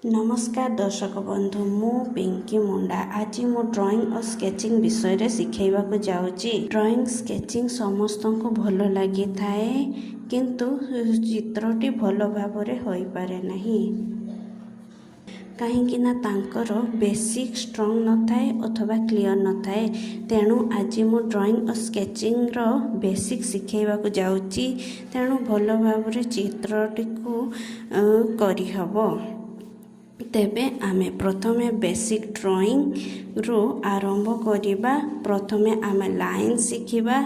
नमस्कार दर्शक बंधु मु पिंकी मुंडा आज मु ड्राइंग और स्केचिंग विषय रे सिखेबाकू जाउची। ड्राइंग स्केचिंग समस्त को भल लगी थाए किंतु चित्रटी भल भाबरे होई पारे नहीं कहीं ना तांकर बेसिक स्ट्रॉन्ग न थाए अथवा क्लियर न थाए। तेणु आज मु ड्राइंग और स्केचिंग रो बेसिक सिखेबाकू जाउची। तेणु भल भाबरे चित्रटी को करि हबो। तेबे आमे प्रथमे बेसिक ड्राइंग रो आरंभ करिबा। प्रथमे आमे लाइन शिखिबा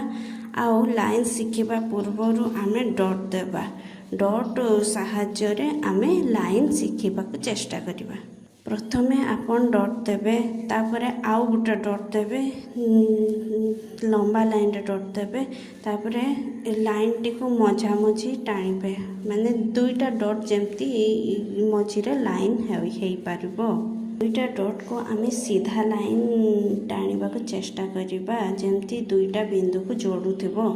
आउ लाइन शिखिबा पूर्वरु आमे डॉट देबा। डॉट साहाय्य रे आमे लाइन शिखिबाकू चेष्टा करिबा। प्रथमे आपन डॉट देबे तापरे आउ गुटे डॉट देबे लंबा लाइन रे डॉट देबे तापरे लाइन टी को मझा मझी टाणिबे माने दुईटा डॉट जेमती मझी रे लाइन हेई पारिबो। दुईटा डॉट को आमे सीधा लाइन टाणिबाकू चेष्टा करिबा जेमती दुईटा बिंदु को जोडुथिबो।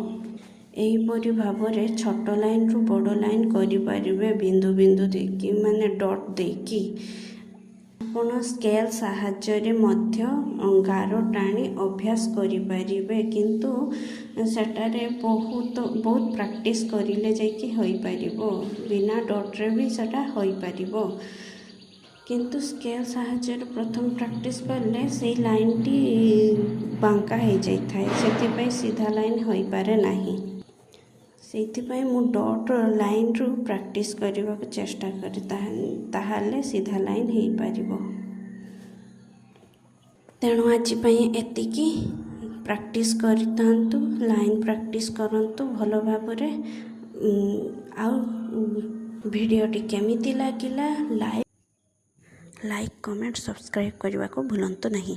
एहीपरि भावरे छोट लाइन रु बड़ लाइन करि पारिबे बिंदु बिंदु देकी माने डॉट देकी। आपण स्केल साहाय्य रे मध्य गार टाणी अभ्यास करि पारिबे किंतु सेटारे बहुत प्रैक्टिस करिले जाइकी होई पारिबो। बिना डॉट रे भी सेटा होई पारिबो किंतु स्केल साहाय्य रे प्रथम प्रैक्टिस करले से लाइन टी बांका हो जाई थाए सेति सीधा लाइन होई पारे नाही। सेथिपाई मु डॉट लाइन रु प्रैक्टिस करबा को चेष्टा करी ताहाले सीधा लाइन हेई पारिबो। तेणु आज पई एतिकी प्रैक्टिस करितांतु लाइन प्रैक्टिस करंतु भलो भाबरे। आउ वीडियोटी केमिति लागिला लाइक कमेंट सब्सक्राइब करबा को भूलंतु नहीं।